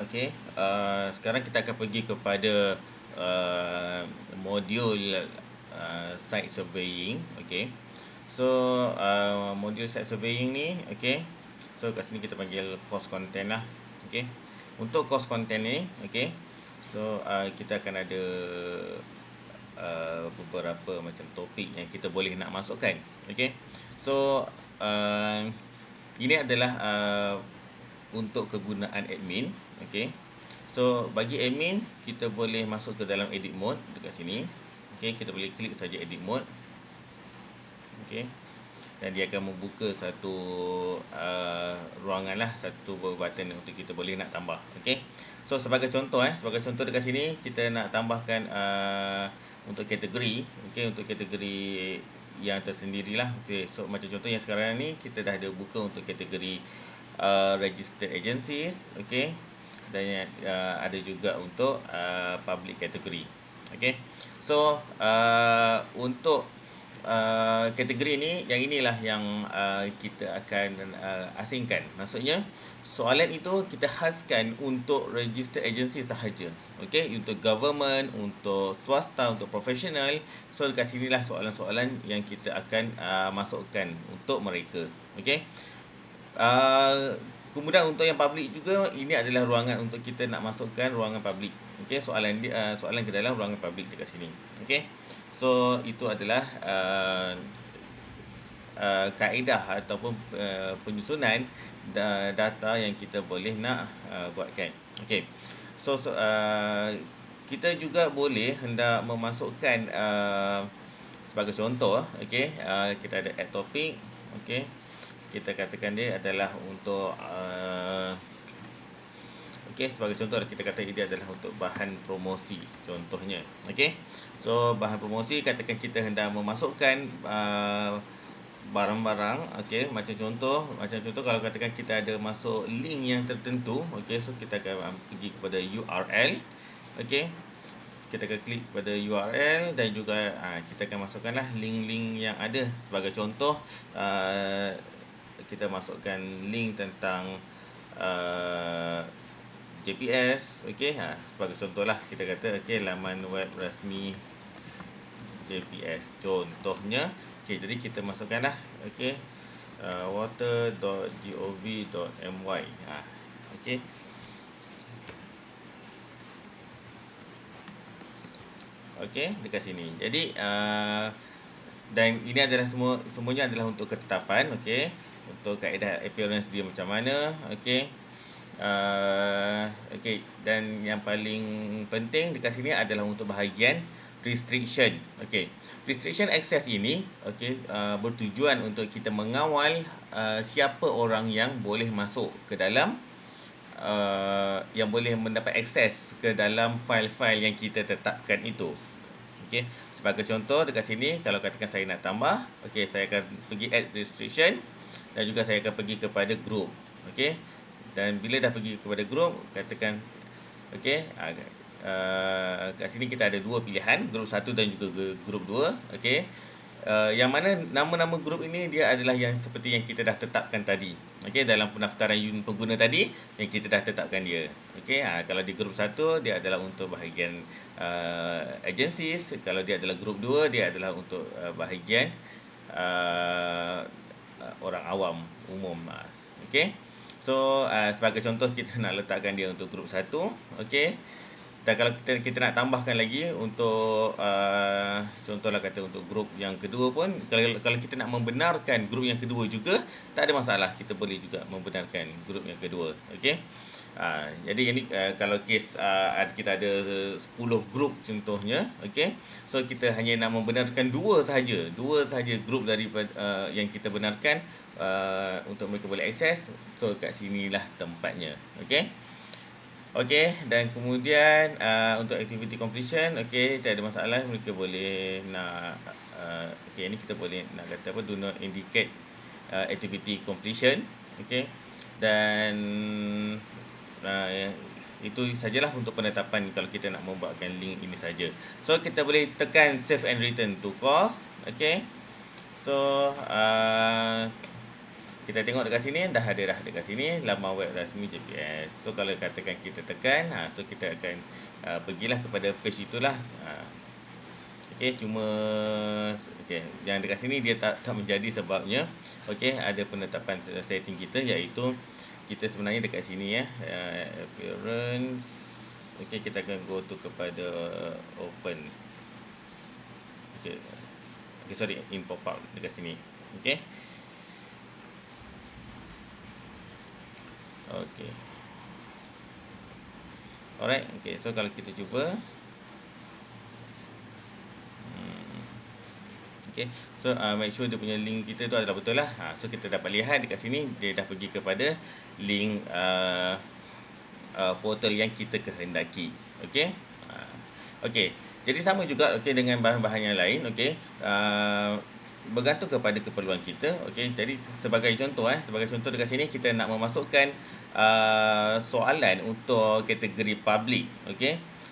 Okey, sekarang kita akan pergi kepada uh, modul site surveying. Okey. So, modul site surveying ni, okey. So, kat sini kita panggil course content lah. Okey. Untuk course content ni, okey. So, kita akan ada beberapa macam topik yang kita boleh nak masukkan. Okey. So, ini adalah untuk kegunaan admin. Okey. So, bagi admin, kita boleh masuk ke dalam edit mode dekat sini. Okey, kita boleh klik saja edit mode. Okey. Dan dia akan membuka satu ruangan lah, satu button untuk kita boleh nak tambah. Okey. So, sebagai contoh dekat sini kita nak tambahkan untuk kategori. Okey, untuk kategori yang tersendirilah. Okey, so macam contoh yang sekarang ni kita dah ada buka untuk kategori registered agencies. Okey. Dan ada juga untuk public category. Okey. So, untuk kategori ni, yang inilah yang kita akan asingkan. Maksudnya, soalan itu kita khaskan untuk registered agency sahaja. Okey, untuk government, untuk swasta, untuk profesional. So, dekat sinilah soalan-soalan yang kita akan masukkan untuk mereka. Okey. Kemudian untuk yang public juga, ini adalah ruangan untuk kita nak masukkan ruangan public. Okey, soalan soalan ke dalam ruangan public dekat sini. Okey. So, itu adalah kaedah ataupun penyusunan data yang kita boleh nak buatkan. Okey. So, kita juga boleh hendak memasukkan sebagai contoh, okey, kita ada add topic. Okey. Kita katakan dia adalah untuk okey, sebagai contoh kita kata dia adalah untuk bahan promosi contohnya. Okey. So, bahan promosi, katakan kita hendak memasukkan barang-barang. Okey, macam contoh kalau katakan kita ada masuk link yang tertentu. Okey, so kita akan pergi kepada URL. Okey. Kita akan klik pada URL dan juga kita akan masukkanlah link-link yang ada. Sebagai contoh, kita masukkan link tentang JPS. Okey, sebagai contohlah kita kata okey, laman web rasmi JPS contohnya. Okey, jadi kita masukkanlah okey, water.gov.my. Okey. Okey, dekat sini. Jadi dan ini adalah semuanya adalah untuk ketetapan. Okey, untuk kaedah appearance dia macam mana. Okey. Okey, dan yang paling penting dekat sini adalah untuk bahagian restriction. Okey, restriction access ini okey, bertujuan untuk kita mengawal siapa orang yang boleh masuk ke dalam yang boleh mendapat akses ke dalam fail-fail yang kita tetapkan itu. Okey, sebagai contoh dekat sini, kalau katakan saya nak tambah, okey, saya akan pergi add restriction dan juga saya akan pergi kepada group. Okey, dan bila dah pergi kepada group, katakan okey, kat sini kita ada dua pilihan, group 1 dan juga group 2. Okey, yang mana nama-nama group ini dia adalah yang seperti yang kita dah tetapkan tadi. Okey, dalam pendaftaran unit pengguna tadi yang kita dah tetapkan dia. Okey, kalau di group 1 dia adalah untuk bahagian agencies. Kalau dia adalah group 2 dia adalah untuk bahagian orang awam umum. Okey. So, sebagai contoh kita nak letakkan dia untuk group 1. Okey. Dan kalau kita nak tambahkan lagi untuk contohlah kata untuk grup yang kedua pun, kalau kita nak membenarkan grup yang kedua juga, tak ada masalah, kita boleh juga membenarkan grup yang kedua. Okey. Jadi ini kalau kes kita ada 10 grup contohnya. Okey. So, kita hanya nak membenarkan dua sahaja grup daripada yang kita benarkan untuk mereka boleh akses. So, kat sinilah tempatnya. Okey. Okey, dan kemudian untuk activity completion, okey, tak ada masalah, mereka boleh nak okey, ni kita boleh nak kata apa, do not indicate activity completion. Okey. Dan itu sajalah untuk penetapan kalau kita nak membuatkan link ini saja. So, kita boleh tekan save and return to course. Okey. So, kita tengok dekat sini, dah ada dah dekat sini laman web rasmi JPS. So kalau katakan kita tekan, so kita akan pergilah kepada page itulah. Okey, cuma yang dekat sini dia tak menjadi sebabnya ada penetapan setting kita, iaitu kita sebenarnya dekat sini appearance. Kita akan go to kepada open. Sorry, in pop up dekat sini. Alright, so kalau kita cuba, so make sure dia punya link kita tu adalah betul lah. So kita dapat lihat dekat sini dia dah pergi kepada link portal yang kita kehendaki. Jadi sama juga dengan bahan-bahan yang lain. Bergantung kepada keperluan kita. Jadi sebagai contoh dekat sini kita nak memasukkan soalan untuk kategori public.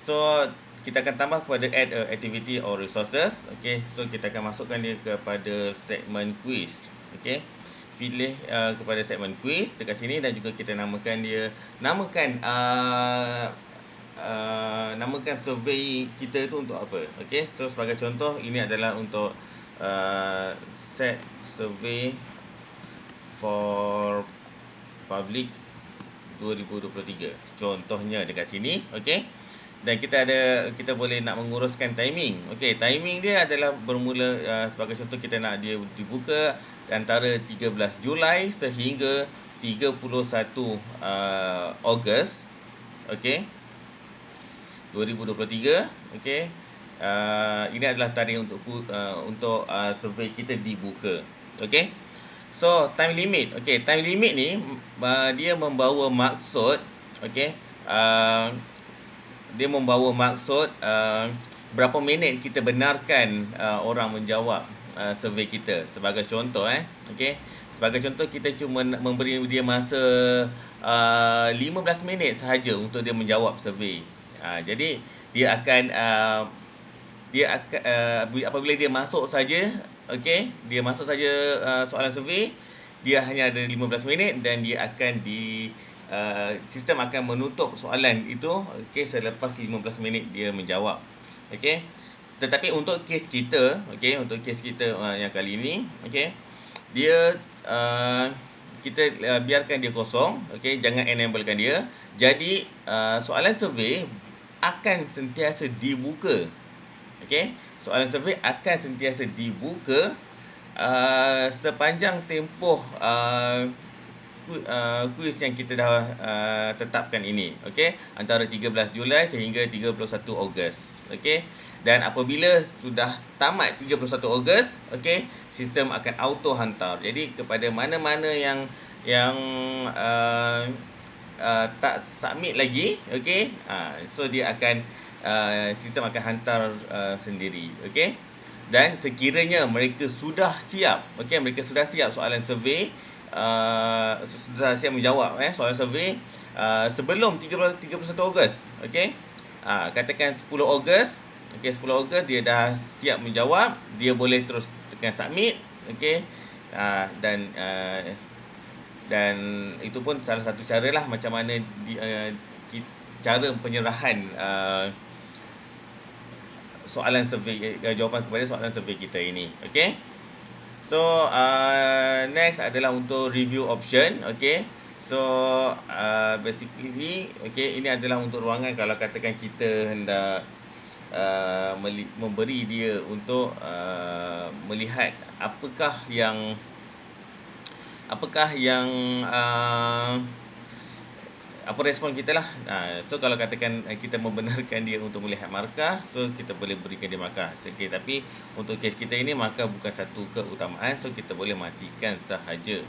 So kita akan tambah kepada add activity or resources. So kita akan masukkan dia kepada segmen quiz. Pilih kepada segmen quiz dekat sini, dan juga kita namakan survey kita tu untuk apa. So sebagai contoh, ini adalah untuk set survey for public 2023. Contohnya dekat sini. Dan kita boleh nak menguruskan timing. Timing dia adalah bermula, sebagai contoh kita nak dia dibuka antara 13 Julai sehingga 31 Ogos 2023. Ini adalah tarikh untuk survey kita dibuka. So time limit. Time limit ni dia membawa maksud berapa minit kita benarkan orang menjawab survey kita. Sebagai contoh sebagai contoh, kita cuma memberi dia masa 15 minit sahaja untuk dia menjawab survey. Jadi dia akan apabila dia masuk saja, dia masuk saja soalan survey, dia hanya ada 15 minit dan dia akan sistem akan menutup soalan itu selepas 15 minit dia menjawab. Tetapi untuk kes kita, yang kali ini, dia kita biarkan dia kosong, jangan enablekan dia. Jadi soalan survey akan sentiasa dibuka. Soalan survey akan sentiasa dibuka sepanjang tempoh kuis yang kita dah tetapkan ini. Antara 13 Julai sehingga 31 Ogos. Dan apabila sudah tamat 31 Ogos, sistem akan auto hantar. Jadi kepada mana-mana yang tak submit lagi, so dia akan sistem akan hantar sendiri. Dan sekiranya mereka sudah siap, mereka sudah siap soalan survey, sudah siap menjawab soalan survey sebelum 31 Ogos. Katakan 10 Ogos, 10 Ogos dia dah siap menjawab, dia boleh terus tekan submit. Dan itu pun salah satu cara lah macam mana cara penyerahan soalan survey, jawapan kepada soalan survey kita ini. So next adalah untuk review option. So basically ini adalah untuk ruangan kalau katakan kita hendak memberi dia untuk melihat apakah yang apa respon kita lah. So kalau katakan kita membenarkan dia untuk melihat markah, so kita boleh berikan dia markah. Tapi untuk kes kita ini markah bukan satu keutamaan, so kita boleh matikan sahaja.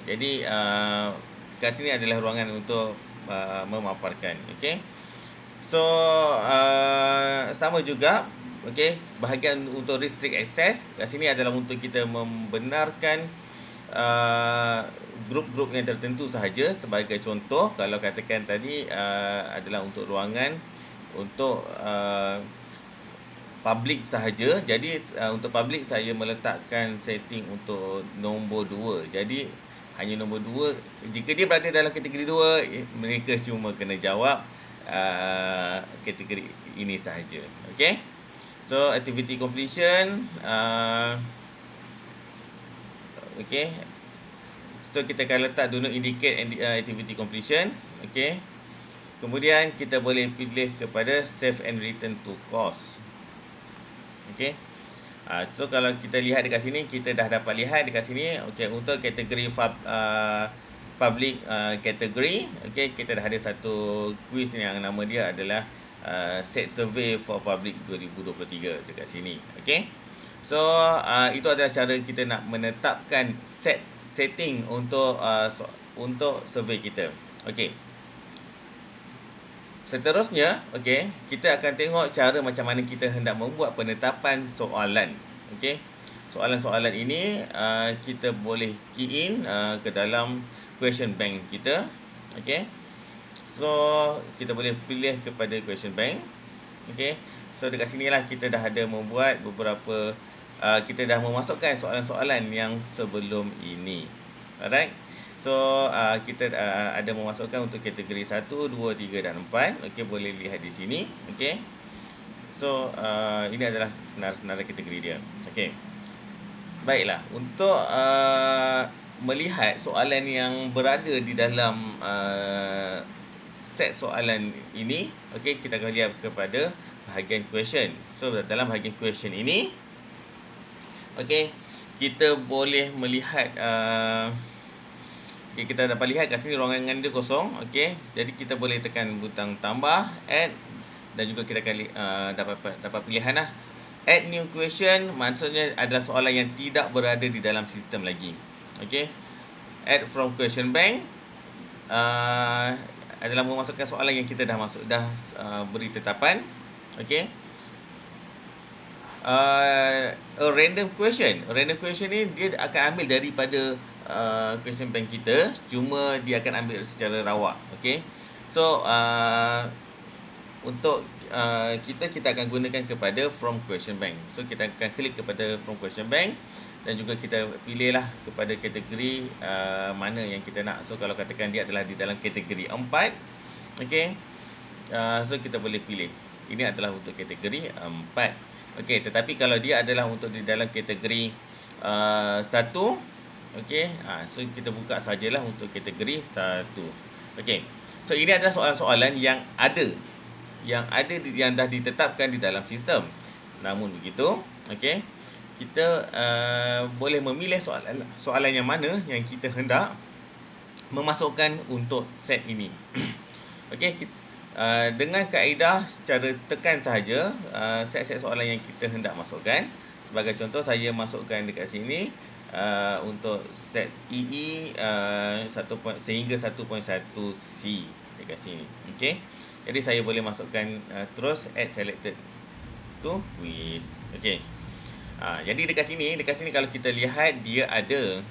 Jadi kat sini adalah ruangan untuk memaparkan. So sama juga bahagian untuk restrict access kat sini adalah untuk kita membenarkan grup-grup yang tertentu sahaja. Sebagai contoh, kalau katakan tadi adalah untuk ruangan untuk public sahaja. Jadi untuk public saya meletakkan setting untuk nombor 2. Jadi hanya nombor 2. Jika dia berada dalam kategori 2, mereka cuma kena jawab kategori ini sahaja. Okey. So activity completion, okey. So kita akan letak do not indicate activity completion. Okey. Kemudian kita boleh pilih kepada save and return to course. Okey. So kalau kita lihat dekat sini, kita dah dapat lihat dekat sini, okey, untuk kategori public category, okey, kita dah ada satu quiz yang nama dia adalah set survey for public 2023 dekat sini. Okey. So itu adalah cara kita nak menetapkan setting untuk survey kita. Okey. Seterusnya, okey, kita akan tengok cara macam mana kita hendak membuat penetapan soalan. Okey. Soalan-soalan ini kita boleh key in ke dalam question bank kita. Okey. So kita boleh pilih kepada question bank. Okey. So dekat sinilah kita dah ada membuat beberapa kita dah memasukkan soalan-soalan yang sebelum ini. Alright. So kita ada memasukkan untuk kategori 1, 2, 3 dan 4. Okey, boleh lihat di sini. Okey. So ini adalah senarai-senarai kategori dia. Okey. Baiklah, untuk melihat soalan yang berada di dalam set soalan ini, okey, kita akan lihat kepada bahagian question. So dalam bahagian question ini, okey, kita boleh melihat okay, kita dapat lihat kat sini ruangan dia kosong. Okey, jadi kita boleh tekan butang tambah, add, dan juga kita akan dapat pilihan lah. Add new question maksudnya adalah soalan yang tidak berada di dalam sistem lagi. Okey. Add from question bank adalah memasukkan soalan yang kita dah beri tetapan. Okey. A random question. Random question ni dia akan ambil daripada question bank kita, cuma dia akan ambil secara rawak. Okey. So untuk kita akan gunakan kepada from question bank. So kita akan klik kepada from question bank dan juga kita pilihlah kepada kategori mana yang kita nak. So kalau katakan dia adalah di dalam kategori 4, okey. So kita boleh pilih. Ini adalah untuk kategori 4. Okey, tetapi kalau dia adalah untuk di dalam kategori 1, okey, so kita buka sajalah untuk kategori 1. Okey. So ini adalah soalan-soalan yang dah ditetapkan di dalam sistem. Namun begitu, okey, kita boleh memilih soalan yang mana yang kita hendak memasukkan untuk set ini. Okey, dengan kaedah cara tekan sahaja set-set soalan yang kita hendak masukkan. Sebagai contoh, saya masukkan dekat sini untuk set EE sehingga 1.1C dekat sini. Okey. Jadi saya boleh masukkan terus add selected to quiz. Okey. Jadi dekat sini kalau kita lihat dia ada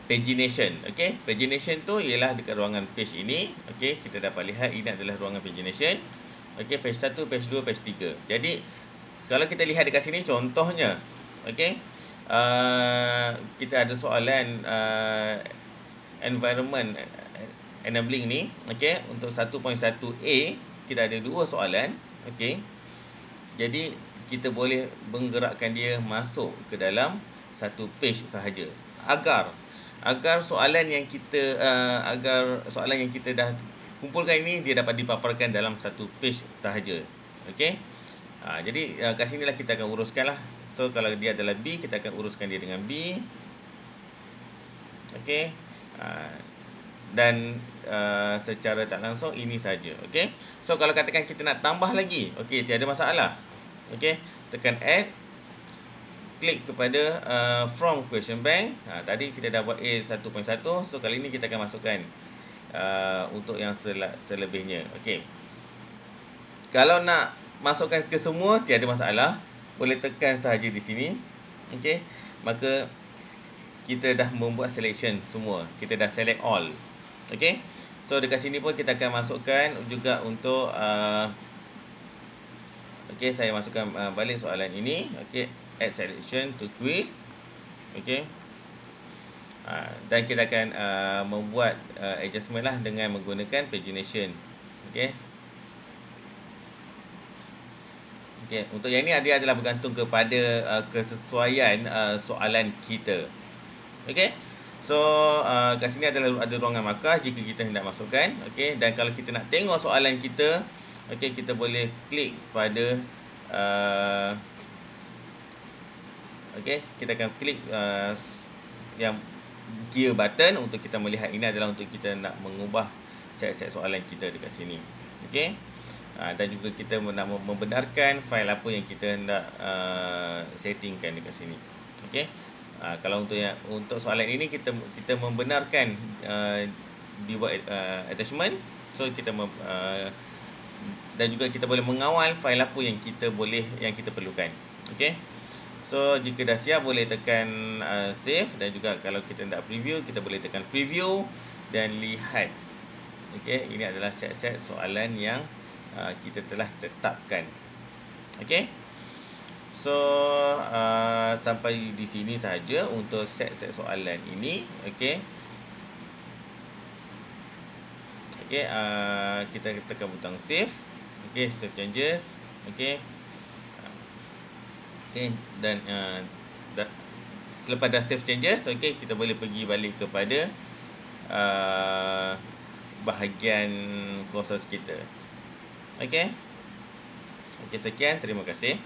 pagination. Okey, pagination tu ialah dekat ruangan page ini. Okey, kita dapat lihat ini adalah ruangan pagination. Okey, page 1, page 2, page 3. Jadi kalau kita lihat dekat sini contohnya, okey, kita ada soalan environment enabling ni. Okey, untuk 1.1A kita ada 2 soalan. Okey, jadi kita boleh menggerakkan dia masuk ke dalam satu page sahaja agar soalan yang kita dah kumpulkan ini dia dapat dipaparkan dalam satu page sahaja. Okey. Jadi kat sinilah kita akan uruskanlah. So kalau dia adalah B, kita akan uruskan dia dengan B. Okey. Dan secara tak langsung ini saja. Okey. So kalau katakan kita nak tambah lagi, okey, tiada masalah. Okey, tekan add, klik kepada from question bank. Tadi kita dah buat A 1.1. So kali ini kita akan masukkan untuk yang selebihnya. Okey. Kalau nak masukkan ke semua, tiada masalah. Boleh tekan sahaja di sini. Okey. Maka kita dah membuat selection semua. Kita dah select all. Okey. So dekat sini pun kita akan masukkan juga untuk Okey, saya masukkan balik soalan ini. Okey, add selection to quiz. Okey. Dan kita akan membuat adjustment lah dengan menggunakan pagination. Okey. Okey, untuk yang ini dia adalah bergantung kepada kesesuaian soalan kita. Okey. So kat sini ada ruangan markah jika kita hendak masukkan. Okey, dan kalau kita nak tengok soalan kita, okey, kita boleh klik pada okey, kita akan klik yang gear button untuk kita melihat. Ini adalah untuk kita nak mengubah set-set soalan kita dekat sini. Okey. Dan juga kita nak membenarkan fail apa yang kita hendak settingkan dekat sini. Okey. Kalau untuk soalan ini kita membenarkan dibuat attachment. So kita dan juga kita boleh mengawal fail apa yang kita perlukan. Okey. So jika dah siap, boleh tekan save, dan juga kalau kita nak preview, kita boleh tekan preview dan lihat. Okey, ini adalah set-set soalan yang kita telah tetapkan. Okey. So sampai di sini sahaja untuk set-set soalan ini. Okey. Okey, kita tekan butang save. Okey, save changes. Okey. Okey, dan selepas dah save changes, okey, kita boleh pergi balik kepada bahagian courses kita. Okey. Okey, sekian, terima kasih.